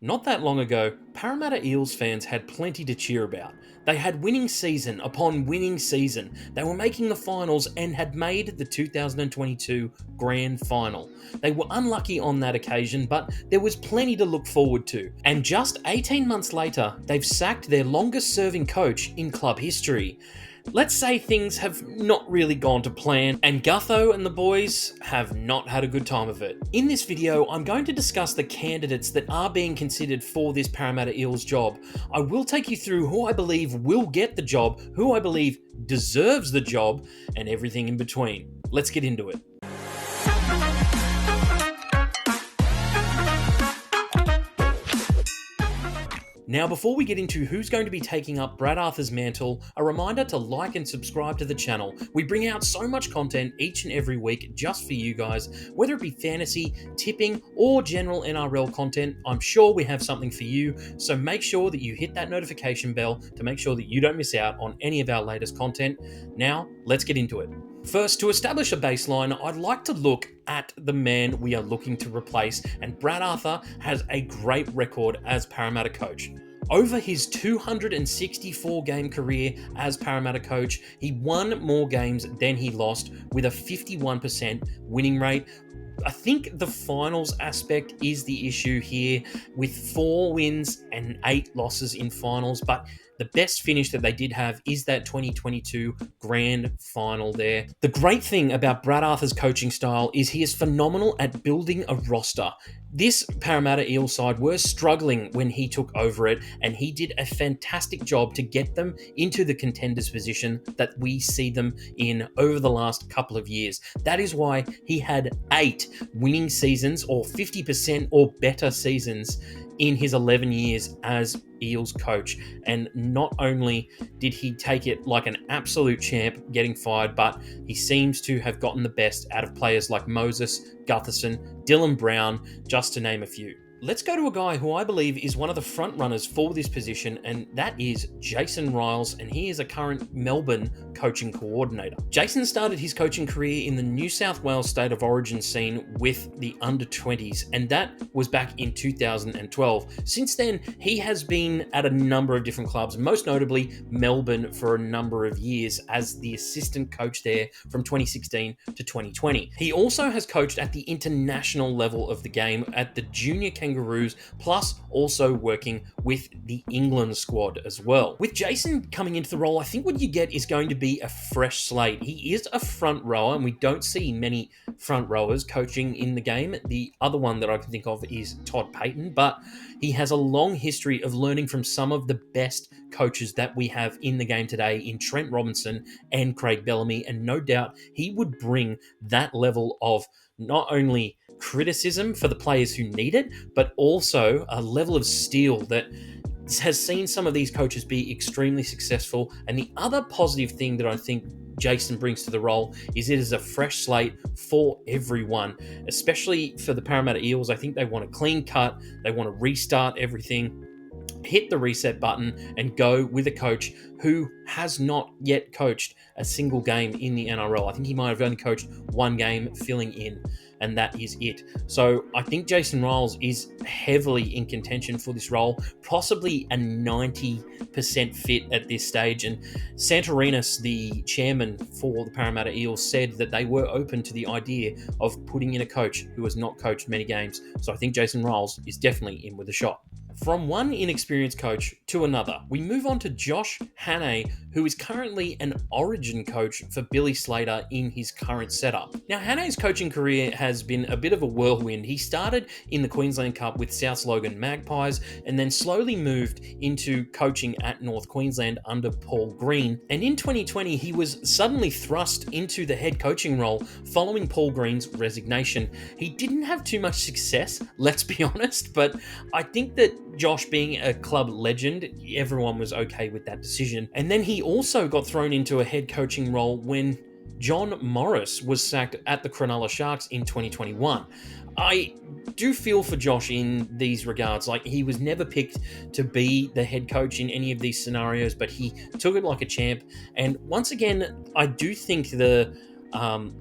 Not that long ago, Parramatta Eels fans had plenty to cheer about. They had winning season upon winning season. They were making the finals and had made the 2022 Grand Final. They were unlucky on that occasion, but there was plenty to look forward to. And just 18 months later, they've sacked their longest serving coach in club history. Let's say things have not really gone to plan, and Gutho and the boys have not had a good time of it. In this video, I'm going to discuss the candidates that are being considered for this Parramatta Eels job. I will take you through who I believe will get the job, who I believe deserves the job, and everything in between. Let's get into it. Now, before we get into who's going to be taking up Brad Arthur's mantle, a reminder to like and subscribe to the channel. We bring out so much content each and every week just for you guys, whether it be fantasy, tipping, or general NRL content. I'm sure we have something for you, so make sure that you hit that notification bell to make sure that you don't miss out on any of our latest content. Now, let's get into it. First, to establish a baseline, I'd like to look at the man we are looking to replace, and Brad Arthur has a great record as Parramatta coach. Over his 264 game career as Parramatta coach, he won more games than he lost with a 51% winning rate. I think the finals aspect is the issue here with 4 wins and 8 losses in finals, but the best finish that they did have is that 2022 Grand Final there. The great thing about Brad Arthur's coaching style is he is phenomenal at building a roster. This Parramatta Eels side were struggling when he took over it, and he did a fantastic job to get them into the contenders position that we see them in over the last couple of years. That is why he had 8 winning seasons or 50% or better seasons in his 11 years as Eels coach. And not only did he take it like an absolute champ getting fired, but he seems to have gotten the best out of players like Moses, Gutherson, Dylan Brown, just to name a few. Let's go to a guy who I believe is one of the front runners for this position, and that is Jason Ryles, and he is a current Melbourne coaching coordinator. Jason started his coaching career in the New South Wales State of Origin scene with the under-20s, and that was back in 2012. Since then, he has been at a number of different clubs, most notably Melbourne for a number of years as the assistant coach there from 2016 to 2020. He also has coached at the international level of the game at the junior Kangaroos, plus also working with the England squad as well. With Jason coming into the role, I think what you get is going to be a fresh slate. He is a front rower, and we don't see many front rowers coaching in the game. The other one that I can think of is Todd Payton, but he has a long history of learning from some of the best coaches that we have in the game today in Trent Robinson and Craig Bellamy, and no doubt he would bring that level of not only criticism for the players who need it, but also a level of steel that has seen some of these coaches be extremely successful. And the other positive thing that I think Jason brings to the role is it is a fresh slate for everyone, especially for the Parramatta Eels. I think they want a clean cut. They want to restart everything, hit the reset button, and go with a coach who has not yet coached a single game in the NRL. I think he might have only coached 1 game filling in, and that is it. So I think Jason Ryles is heavily in contention for this role, possibly a 90% fit at this stage. And Santorinis, the chairman for the Parramatta Eels, said that they were open to the idea of putting in a coach who has not coached many games. So I think Jason Ryles is definitely in with a shot. From one inexperienced coach to another, we move on to Josh Hannay, who is currently an Origin coach for Billy Slater in his current setup. Now, Hannay's coaching career has been a bit of a whirlwind. He started in the Queensland Cup with South Logan Magpies and then slowly moved into coaching at North Queensland under Paul Green. And in 2020, he was suddenly thrust into the head coaching role following Paul Green's resignation. He didn't have too much success, let's be honest, but I think that Josh being a club legend, everyone was okay with that decision. And then he also got thrown into a head coaching role when John Morris was sacked at the Cronulla Sharks in 2021. I do feel for Josh in these regards. Like, he was never picked to be the head coach in any of these scenarios, but he took it like a champ. And once again, I do think the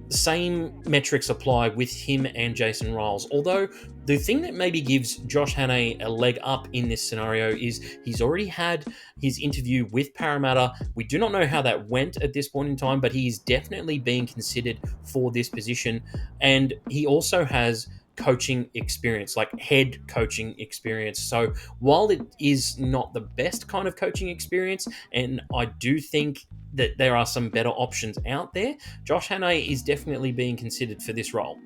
same metrics apply with him and Jason Ryles. Although The thing that maybe gives Josh Hannay a leg up in this scenario is he's already had his interview with Parramatta. We do not know how that went at this point in time, but he is definitely being considered for this position. And he also has coaching experience, like head coaching experience. So while it is not the best kind of coaching experience, and I do think that there are some better options out there, Josh Hannay is definitely being considered for this role.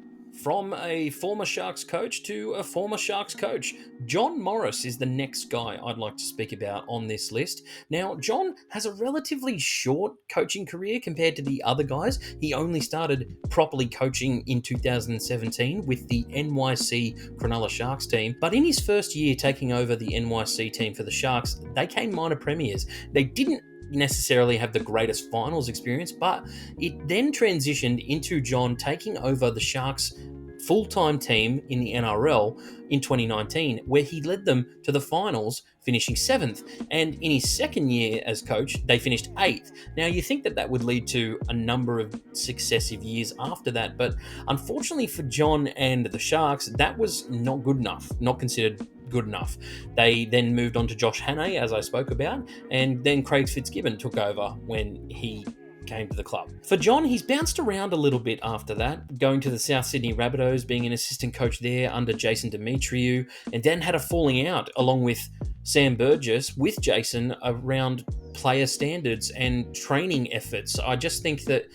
From a former Sharks coach to a former Sharks coach, John Morris is the next guy I'd like to speak about on this list. Now, John has a relatively short coaching career compared to the other guys. He only started properly coaching in 2017 with the NYC Cronulla Sharks team. But in his first year taking over the NYC team for the Sharks, they came minor premiers. They didn't necessarily have the greatest finals experience, but it then transitioned into John taking over the Sharks full-time team in the NRL in 2019, where he led them to the finals, finishing 7th. And in his second year as coach, they finished 8th. Now, you think that that would lead to a number of successive years after that, but unfortunately for John and the Sharks, that was not good enough, not considered good enough. They then moved on to Josh Hannay, as I spoke about, and then Craig Fitzgibbon took over when he came to the club. For John, he's bounced around a little bit after that, going to the South Sydney Rabbitohs, being an assistant coach there under Jason Demetriou, and then had a falling out along with Sam Burgz with Jason around player standards and training efforts. I just think that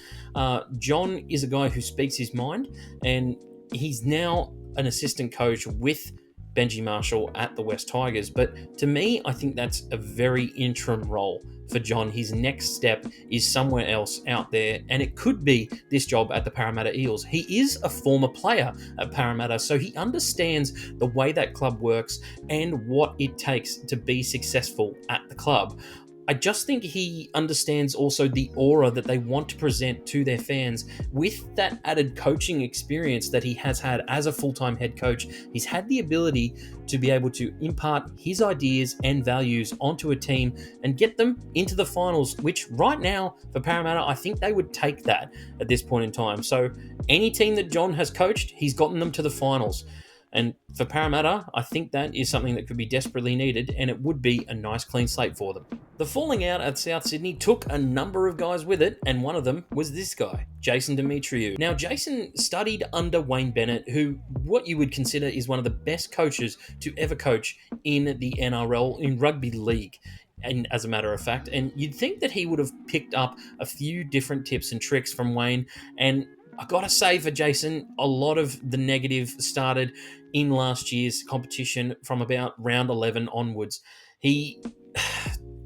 John is a guy who speaks his mind, and he's now an assistant coach with Benji Marshall at the West Tigers. But to me, I think that's a very interim role for John. His next step is somewhere else out there, and it could be this job at the Parramatta Eels. He is a former player at Parramatta, so he understands the way that club works and what it takes to be successful at the club. I just think he understands also the aura that they want to present to their fans with that added coaching experience that he has had as a full-time head coach. He's had the ability to be able to impart his ideas and values onto a team and get them into the finals, which right now for Parramatta, I think they would take that at this point in time. So any team that John has coached, he's gotten them to the finals. And for Parramatta, I think that is something that could be desperately needed, and it would be a nice clean slate for them. The falling out at South Sydney took a number of guys with it, and one of them was this guy, Jason Demetriou. Now, Jason studied under Wayne Bennett, who what you would consider is one of the best coaches to ever coach in the NRL, in rugby league. And as a matter of fact, and you'd think that he would have picked up a few different tips and tricks from Wayne. And I gotta say for Jason, a lot of the negative started in last year's competition from about round 11 onwards. He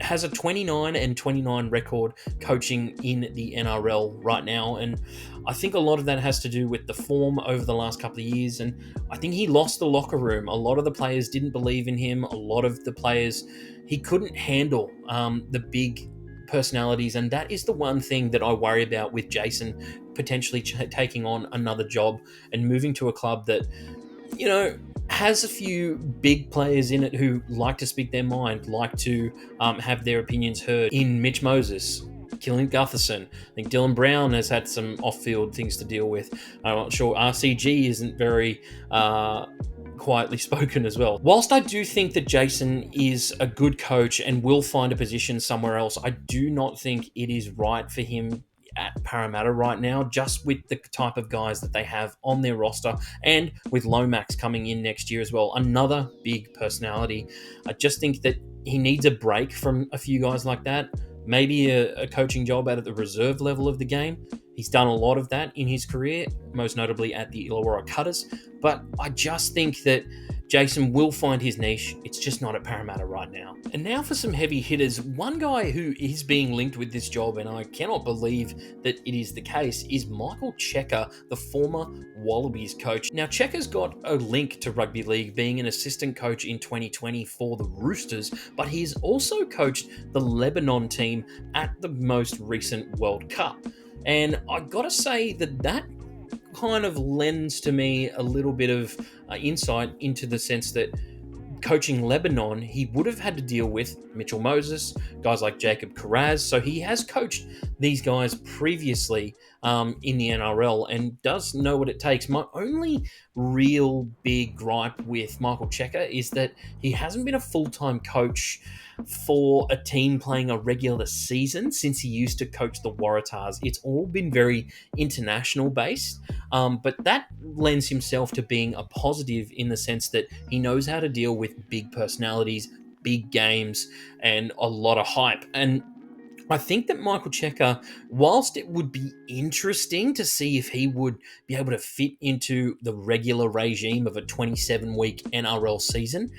has a 29-29 record coaching in the NRL right now, and I think a lot of that has to do with the form over the last couple of years, and I think he lost the locker room. A lot of the players didn't believe in him. A lot of the players, he couldn't handle the big personalities, and that is the one thing that I worry about with Jason potentially taking on another job and moving to a club that, you know, has a few big players in it who like to speak their mind, like to have their opinions heard. In Mitch Moses, Killian Gutherson, I think Dylan Brown has had some off-field things to deal with. I'm not sure RCG isn't very quietly spoken as well. Whilst I do think that Jason is a good coach and will find a position somewhere else, I do not think it is right for him at Parramatta right now, just with the type of guys that they have on their roster, and with Lomax coming in next year as well, another big personality. I just think that he needs a break from a few guys like that, maybe a coaching job out at the reserve level of the game. He's done a lot of that in his career, most notably at the Illawarra Cutters, but I just think that Jason will find his niche. It's just not at Parramatta right now. And now for some heavy hitters. One guy who is being linked with this job, and I cannot believe that it is the case, is Michael Cheika, the former Wallabies coach. Now, Cheika's got a link to rugby league, being an assistant coach in 2020 for the Roosters, but he's also coached the Lebanon team at the most recent World Cup. And I gotta say that kind of lends to me a little bit of insight into the sense that coaching Lebanon, he would have had to deal with Mitchell Moses, guys like Jacob Carraz. So he has coached these guys previously in the NRL and does know what it takes. My only real big gripe with Michael Checker is that he hasn't been a full-time coach for a team playing a regular season since he used to coach the Waratahs. It's all been very international based, but that lends himself to being a positive in the sense that he knows how to deal with big personalities, big games, and a lot of hype. And I think that Michael Checker, whilst it would be interesting to see if he would be able to fit into the regular regime of a 27-week NRL season,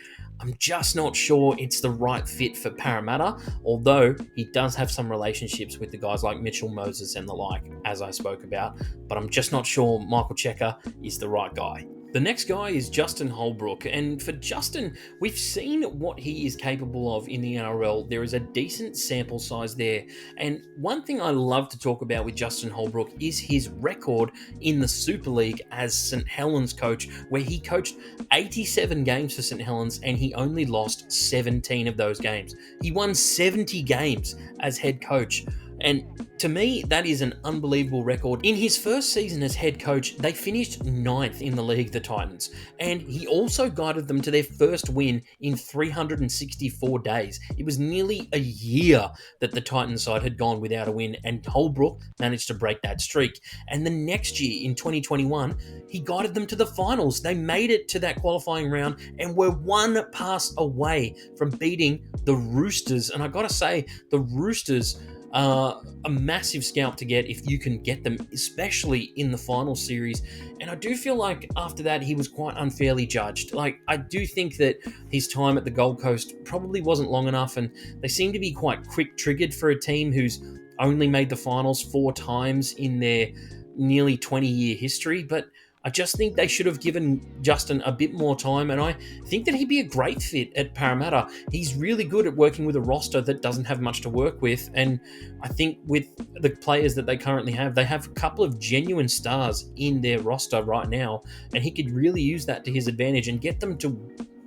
I'm just not sure it's the right fit for Parramatta, although he does have some relationships with the guys like Mitchell Moses and the like, as I spoke about, but I'm just not sure Michael Checker is the right guy. The next guy is Justin Holbrook, and for Justin, we've seen what he is capable of in the NRL. There is a decent sample size there, and one thing I love to talk about with Justin Holbrook is his record in the Super League as St Helens coach, where he coached 87 games for St Helens and he only lost 17 of those games. He won 70 games as head coach. And to me, that is an unbelievable record. In his first season as head coach, they finished 9th in the league, the Titans, and he also guided them to their first win in 364 days. It was nearly a year that the Titans side had gone without a win, and Holbrook managed to break that streak. And the next year, in 2021, he guided them to the finals. They made it to that qualifying round and were one pass away from beating the Roosters. And I gotta say, the Roosters are a massive scalp to get if you can get them, especially in the final series. And I do feel like after that, he was quite unfairly judged. Like, I do think that his time at the Gold Coast probably wasn't long enough, and they seem to be quite quick-triggered for a team who's only made the finals 4 times in their nearly 20-year history. But I just think they should have given Justin a bit more time, and I think that he'd be a great fit at Parramatta. He's really good at working with a roster that doesn't have much to work with, and I think with the players that they currently have, they have a couple of genuine stars in their roster right now, and he could really use that to his advantage and get them to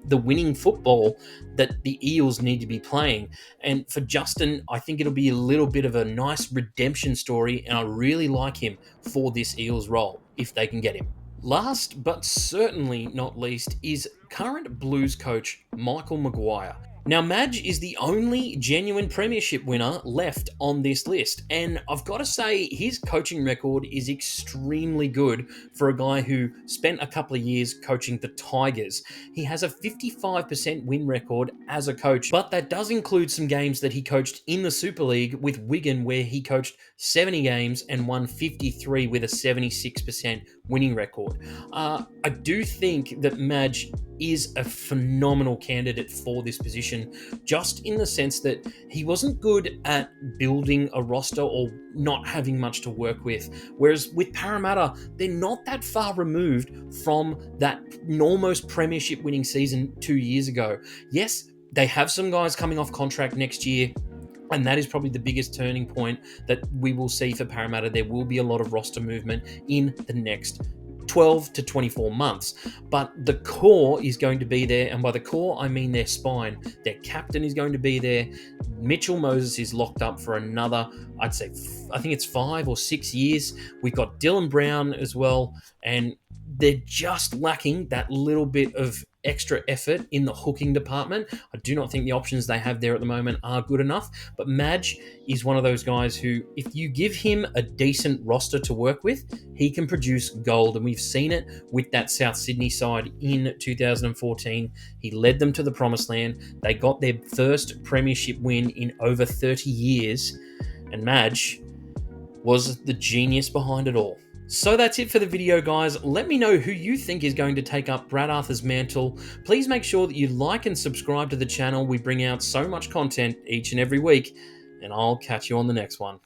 the winning football that the Eels need to be playing. And for Justin, I think it'll be a little bit of a nice redemption story, and I really like him for this Eels role if they can get him. Last but certainly not least is current Blues coach Michael Maguire. Now, Madge is the only genuine premiership winner left on this list, and I've got to say his coaching record is extremely good for a guy who spent a couple of years coaching the Tigers. He has a 55% win record as a coach, but that does include some games that he coached in the Super League with Wigan, where he coached 70 games and won 53 with a 76% winning record. I do think that Madge is a phenomenal candidate for this position, just in the sense that he wasn't good at building a roster or not having much to work with. Whereas with Parramatta, they're not that far removed from that almost premiership winning season 2 years ago. Yes, they have some guys coming off contract next year, and that is probably the biggest turning point that we will see for Parramatta. There will be a lot of roster movement in the next 12 to 24 months, but the core is going to be there, and by the core I mean their spine. Their captain is going to be there. Mitchell Moses is locked up for another, I think it's 5 or 6 years. We've got Dylan Brown as well, and they're just lacking that little bit of extra effort in the hooking department. I do not think the options they have there at the moment are good enough, but Madge is one of those guys who, if you give him a decent roster to work with, he can produce gold, and we've seen it with that South Sydney side in 2014. He led them to the promised land. They got their first premiership win in over 30 years, and Madge was the genius behind it all. So that's it for the video, guys. Let me know who you think is going to take up Brad Arthur's mantle. Please make sure that you like and subscribe to the channel. We bring out so much content each and every week, and I'll catch you on the next one.